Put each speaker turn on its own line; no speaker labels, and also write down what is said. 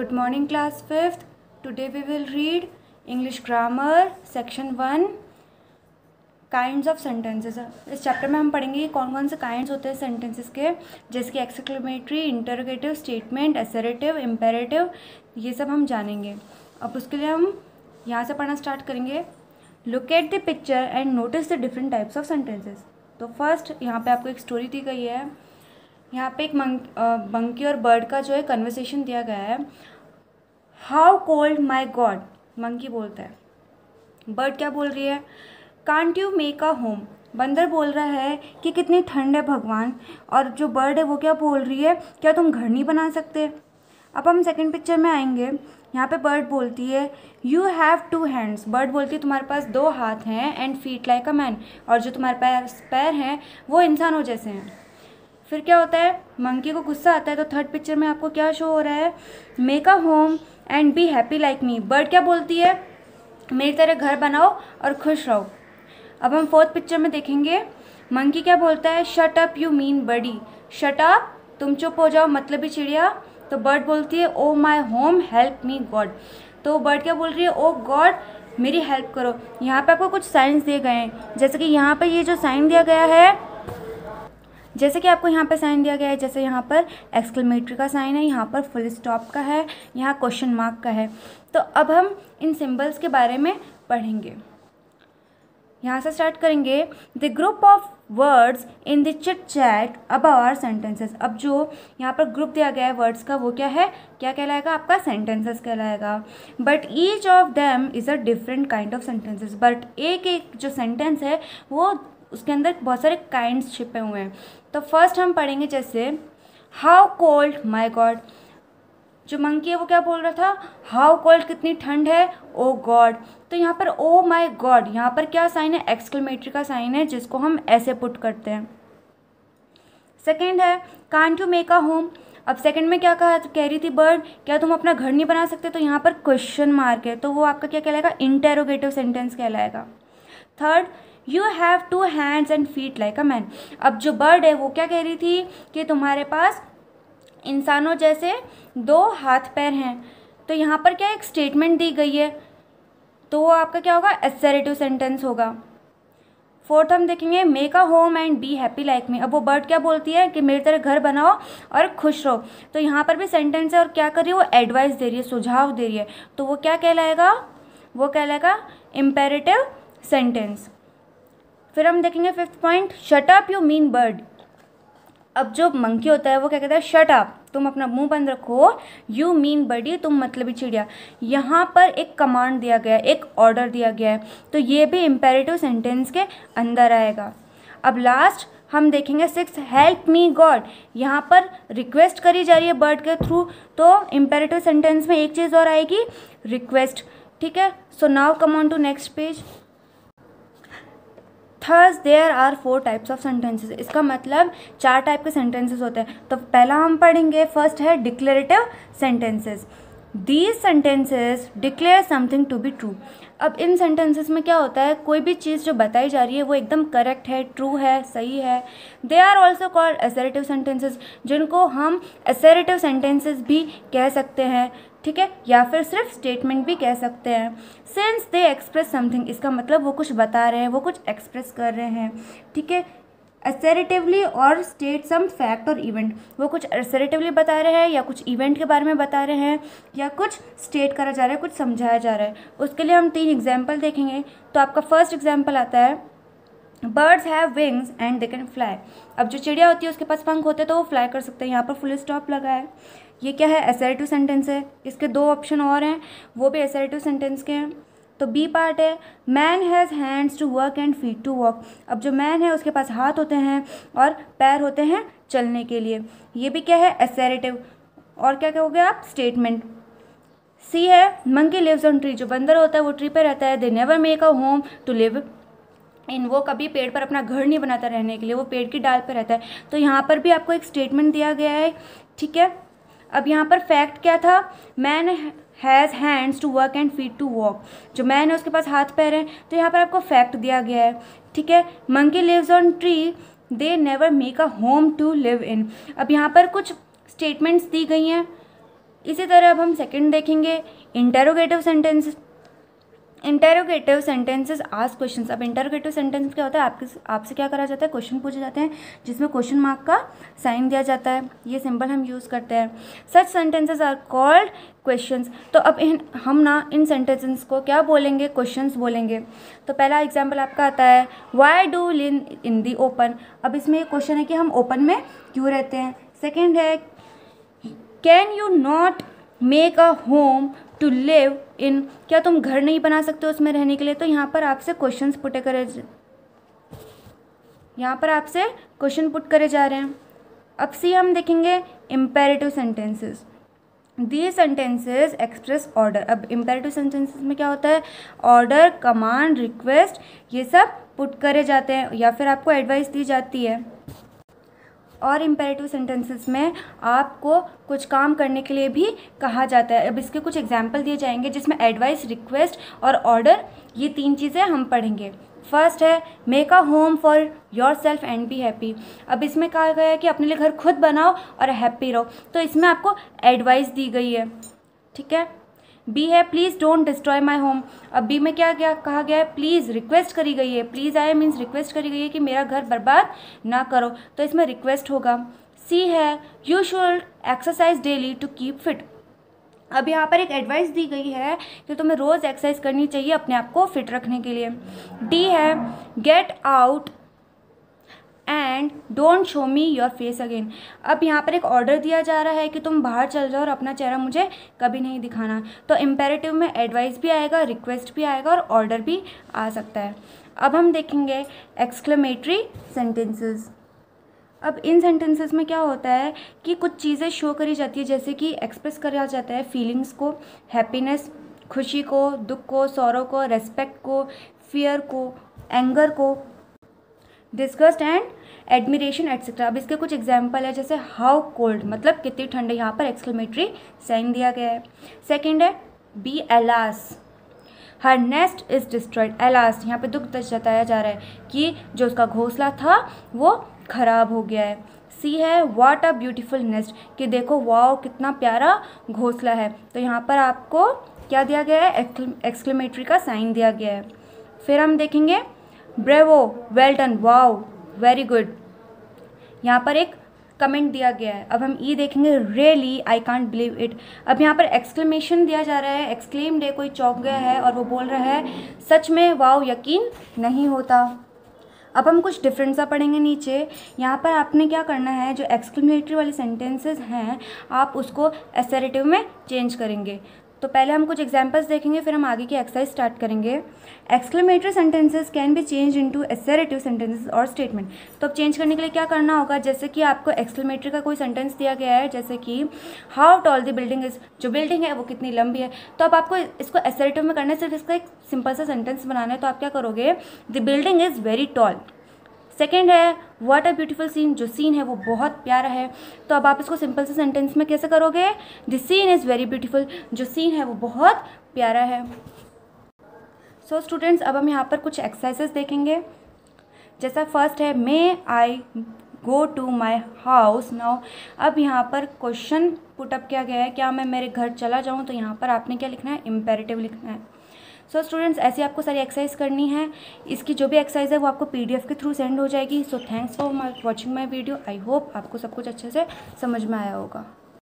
Good morning, class 5th. Today we will read English grammar section 1 kinds of sentences. इस chapter में हम पढ़ेंगे कि कौन कौन से काइंड्स होते हैं सेंटेंसेस के, जैसे कि exclamatory, interrogative, statement, assertive, imperative, ये सब हम जानेंगे। अब उसके लिए हम यहाँ से पढ़ना स्टार्ट करेंगे। Look at the picture and notice the different types of sentences. तो फर्स्ट यहाँ पे आपको एक स्टोरी दी गई है। यहाँ पे एक मंकी और बर्ड का जो है कन्वर्सेशन दिया गया है। How cold my God, monkey बोलता है। बर्ड क्या बोल रही है? Can't you make a home, बंदर बोल रहा है कि कितनी ठंड है भगवान। और जो बर्ड है वो क्या बोल रही है, क्या तुम घर नहीं बना सकते। अब हम सेकंड पिक्चर में आएंगे। यहाँ पे बर्ड बोलती है यू हैव 2 हैंड्स, बर्ड बोलती है तुम्हारे पास 2 हाथ हैं, and feet like a man, और जो तुम्हारे पैर हैं वो इंसानों जैसे हैं। फिर क्या होता है, मंकी को गुस्सा आता है। तो थर्ड पिक्चर में आपको क्या शो हो रहा है, make a home and be happy like me, bird क्या बोलती है, मेरी तरह घर बनाओ और खुश रहो। अब हम फोर्थ पिक्चर में देखेंगे, मंकी क्या बोलता है, shut up you mean birdie, shut up तुम चुप हो जाओ मतलबी चिड़िया। तो बर्ड बोलती है oh my home help me god, तो बर्ड क्या बोल रही है, ओ गॉड मेरी हेल्प करो। यहाँ पे आपको कुछ साइंस दिए गए हैं, जैसे कि यहाँ पर ये जो साइन दिया गया है, जैसे कि आपको यहाँ पर साइन दिया गया है, जैसे यहाँ पर एक्सक्लेमेटरी का साइन है, यहाँ पर फुल स्टॉप का है, यहाँ क्वेश्चन मार्क का है। तो अब हम इन सिंबल्स के बारे में पढ़ेंगे। यहाँ से स्टार्ट करेंगे। The group of words in the chit chat about our sentences. अब जो यहाँ पर ग्रुप दिया गया है वर्ड्स का, वो क्या है, क्या कहलाएगा, आपका सेंटेंसेस कहलाएगा। But each of them is a different kind of sentences, but एक एक जो सेंटेंस है वो उसके अंदर बहुत सारे काइंड्स छिपे हुए हैं। तो फर्स्ट हम पढ़ेंगे, जैसे हाउ कोल्ड माई गॉड, जो मंकी है वो क्या बोल रहा था, हाउ कोल्ड कितनी ठंड है, ओ गॉड। तो यहाँ पर ओ माई गॉड, यहाँ पर क्या साइन है, एक्सक्लेमेटरी का साइन है, जिसको हम ऐसे पुट करते हैं। सेकेंड है can't you make a home. अब सेकंड में क्या कह रही थी बर्ड, क्या तुम अपना घर नहीं बना सकते, तो यहाँ पर क्वेश्चन मार्क है, तो वो आपका क्या कहलाएगा, इंटेरोगेटिव सेंटेंस कहलाएगा। Third you have 2 hands and feet like a man. अब जो बर्ड है वो क्या कह रही थी कि तुम्हारे पास इंसानों जैसे 2 हाथ पैर हैं। तो यहाँ पर क्या एक स्टेटमेंट दी गई है, तो वो आपका क्या होगा, असर्टिव सेंटेंस होगा। फोर्थ हम देखेंगे, make a home and be happy like me. अब वो बर्ड क्या बोलती है कि मेरी तरह घर बनाओ और खुश रहो। तो यहाँ पर भी सेंटेंस है, और क्या कर रही है, वो एडवाइस दे रही है, सुझाव दे रही है, तो वो क्या कहलाएगा, वो कहलाएगा इम्पेरेटिव सेंटेंस। फिर हम देखेंगे fifth point, shut up you mean bird. अब जो मंकी होता है वो क्या कहता है, शट अप तुम अपना मुंह बंद रखो, यू मीन बर्डी तुम मतलबी चिड़िया। यहाँ पर एक कमांड दिया गया है, एक ऑर्डर दिया गया है, तो ये भी इम्पेरेटिव सेंटेंस के अंदर आएगा। अब लास्ट हम देखेंगे 6 हेल्प मी गॉड। यहाँ पर रिक्वेस्ट करी जा रही है बर्ड के थ्रू, तो इम्पेरेटिव सेंटेंस में एक चीज़ और आएगी, रिक्वेस्ट। ठीक है, so now come on to next page. There's there are 4 types of sentences. इसका मतलब 4 टाइप के सेंटेंसेस होते हैं। तो पहला हम पढ़ेंगे, फर्स्ट है declarative sentences. These sentences declare something to be true. अब इन सेंटेंसेस में क्या होता है, कोई भी चीज़ जो बताई जा रही है वो एकदम करेक्ट है, ट्रू है, सही है। They are also called assertive sentences, जिनको हम असर्टिव सेंटेंसेस भी कह सकते हैं, ठीक है, या फिर सिर्फ स्टेटमेंट भी कह सकते हैं। सिंस दे एक्सप्रेस समथिंग, इसका मतलब वो कुछ बता रहे हैं, वो कुछ एक्सप्रेस कर रहे हैं, ठीक है। असर्टिवली और स्टेट सम फैक्ट और इवेंट, वो कुछ असर्टिवली बता रहे हैं, या कुछ इवेंट के बारे में बता रहे हैं, या कुछ स्टेट करा जा रहा है, कुछ समझाया जा रहा है। उसके लिए हम 3 एग्जाम्पल देखेंगे। तो आपका फर्स्ट एग्जाम्पल आता है, birds have wings and they can fly. अब जो चिड़िया होती है उसके पास पंख होते हैं, तो वो फ्लाई कर सकते हैं। यहाँ पर फुल स्टॉप लगा है, ये क्या है, असर्टिव सेंटेंस है। इसके 2 ऑप्शन और हैं, वो भी असर्टिव सेंटेंस के हैं। तो बी पार्ट है, man has hands to work and feet to walk. अब जो मैन है उसके पास हाथ होते हैं और पैर होते हैं चलने के लिए, ये भी क्या है, असर्टिव। और क्या कहोगे आप, स्टेटमेंट। सी है, मंकी लिव्स ऑन ट्री, जो बंदर होता है वो ट्री पे रहता है। They never make a home to live in, वो कभी पेड़ पर अपना घर नहीं बनाता रहने के लिए, वो पेड़ की डाल पर रहता है। तो यहाँ पर भी आपको एक स्टेटमेंट दिया गया है, ठीक है। अब यहाँ पर फैक्ट क्या था, man has hands to work and feet to walk, जो मैन है उसके पास हाथ पैर हैं, तो यहाँ पर आपको फैक्ट दिया गया है, ठीक है। Monkey lives on tree, they never make a home to live in. अब यहाँ पर कुछ स्टेटमेंट्स दी गई हैं, इसी तरह अब हम सेकंड देखेंगे, interrogative sentence. Interrogative sentences ask questions. अब इंटेरोगेटिव सेंटेंस क्या होता है, आपसे क्या करा जाता है, क्वेश्चन पूछे जाते हैं जिसमें क्वेश्चन मार्क का साइन दिया जाता है, ये सिंबल हम यूज़ करते हैं। सच सेंटेंसेस आर कॉल्ड क्वेश्चंस। तो अब इन सेंटेंसेस को क्या बोलेंगे, क्वेश्चंस बोलेंगे। तो पहला एग्जाम्पल आपका आता है, why do live in the open. अब इसमें एक क्वेश्चन है कि हम ओपन में क्यों रहते हैं। सेकेंड है, can you not make a home to live in. क्या तुम घर नहीं बना सकते उसमें रहने के लिए। तो यहाँ पर आपसे क्वेश्चन पुट करे जा रहे हैं। अब सी हम देखेंगे, imperative sentences. These sentences express order. अब इम्पेरेटिव सेंटेंसेस में क्या होता है, ऑर्डर, कमांड, रिक्वेस्ट, ये सब पुट करे जाते हैं या फिर आपको एडवाइस दी जाती है। और इम्पेरेटिव सेंटेंसेस में आपको कुछ काम करने के लिए भी कहा जाता है। अब इसके कुछ एग्जाम्पल दिए जाएंगे जिसमें एडवाइस, रिक्वेस्ट और ऑर्डर, ये 3 चीज़ें हम पढ़ेंगे। फर्स्ट है, make a home for your self and be happy. अब इसमें कहा गया है कि अपने लिए घर खुद बनाओ और हैप्पी रहो, तो इसमें आपको एडवाइस दी गई है, ठीक है। बी है, please don't destroy my home. अब बी में क्या क्या कहा गया है, प्लीज़ रिक्वेस्ट करी गई है, प्लीज़ आए मीन्स रिक्वेस्ट करी गई है कि मेरा घर बर्बाद ना करो, तो इसमें रिक्वेस्ट होगा। सी है, you should exercise daily to keep fit. अब यहाँ पर एक एडवाइस दी गई है कि तुम्हें रोज़ एक्सरसाइज करनी चाहिए अपने आप को फिट रखने के लिए। डी है, get out and don't show me your face again. अब यहाँ पर एक ऑर्डर दिया जा रहा है कि तुम बाहर चल जाओ और अपना चेहरा मुझे कभी नहीं दिखाना। तो इम्पेरेटिव में एडवाइस भी आएगा, रिक्वेस्ट भी आएगा और ऑर्डर भी आ सकता है। अब हम देखेंगे एक्सक्लेमेटरी सेंटेंसेस। अब इन सेंटेंसेस में क्या होता है कि कुछ चीज़ें शो करी जाती है, जैसे कि एक्सप्रेस करा जाता है फीलिंग्स को, हैप्पीनेस, खुशी को, दुख को, सॉरो को, रेस्पेक्ट को, फियर को, एंगर को, डिस्गस्ट एंड एडमिरेशन एटसेट्रा। अब इसके कुछ एग्जाम्पल है, जैसे हाउ कोल्ड, मतलब कितनी ठंड है, यहाँ पर एक्सक्लेमेटरी साइन दिया गया है। सेकेंड है, B alas, her nest is destroyed. Alas, यहाँ पे दुख जताया जा रहा है कि जो उसका घोंसला था वो खराब हो गया है। सी है, व्हाट अ ब्यूटीफुल नेस्ट, कि देखो वाओ कितना प्यारा घोंसला है। तो यहाँ पर आपको क्या दिया गया है, एक्सक्लेमेटरी का साइन दिया गया है। फिर हम देखेंगे bravo, well done, wow, very good, यहाँ पर एक कमेंट दिया गया है। अब हम ई देखेंगे, really I can't believe it. अब यहाँ पर एक्सक्लेमेशन दिया जा रहा है, एक्सक्लेम्ड है, कोई चौंक गया है और वो बोल रहा है सच में वाओ, यकीन नहीं होता। अब हम कुछ डिफरेंस सा पढ़ेंगे नीचे। यहाँ पर आपने क्या करना है, जो एक्सक्लेमेटरी वाले सेंटेंसेस हैं आप उसको असर्टिव में चेंज करेंगे। तो पहले हम कुछ एग्जांपल्स देखेंगे, फिर हम आगे की एक्सरसाइज स्टार्ट करेंगे। Exclamatory sentences can be change into assertive sentences और स्टेटमेंट। तो अब चेंज करने के लिए क्या करना होगा, जैसे कि आपको एक्सक्लेमेटरी का कोई सेंटेंस दिया गया है, जैसे कि how tall the building is, जो बिल्डिंग है वो कितनी लंबी है। तो अब आपको इसको असर्टिव में करना है, सिर्फ इसका एक सिंपल सा सेंटेंस बनाना है। तो आप क्या करोगे, the building is very tall. Second है, व्हाट अ ब्यूटीफुल सीन, जो सीन है वो बहुत प्यारा है। तो अब आप इसको सिंपल से सेंटेंस में कैसे करोगे, the scene is very beautiful, जो सीन है वो बहुत प्यारा है। सो स्टूडेंट्स, अब हम यहाँ पर कुछ एक्सरसाइजेस देखेंगे। जैसा फर्स्ट है, may I go to my house now. अब यहाँ पर क्वेश्चन पुटअप किया गया है, क्या मैं मेरे घर चला जाऊँ। तो यहाँ पर आपने क्या लिखना है, इम्पेरेटिव लिखना है। सो स्टूडेंट्स, ऐसे आपको सारी एक्सरसाइज करनी है। इसकी जो भी एक्सरसाइज है वो आपको PDF के थ्रू सेंड हो जाएगी। So thanks for watching my video. I hope आपको सब कुछ अच्छे से समझ में आया होगा।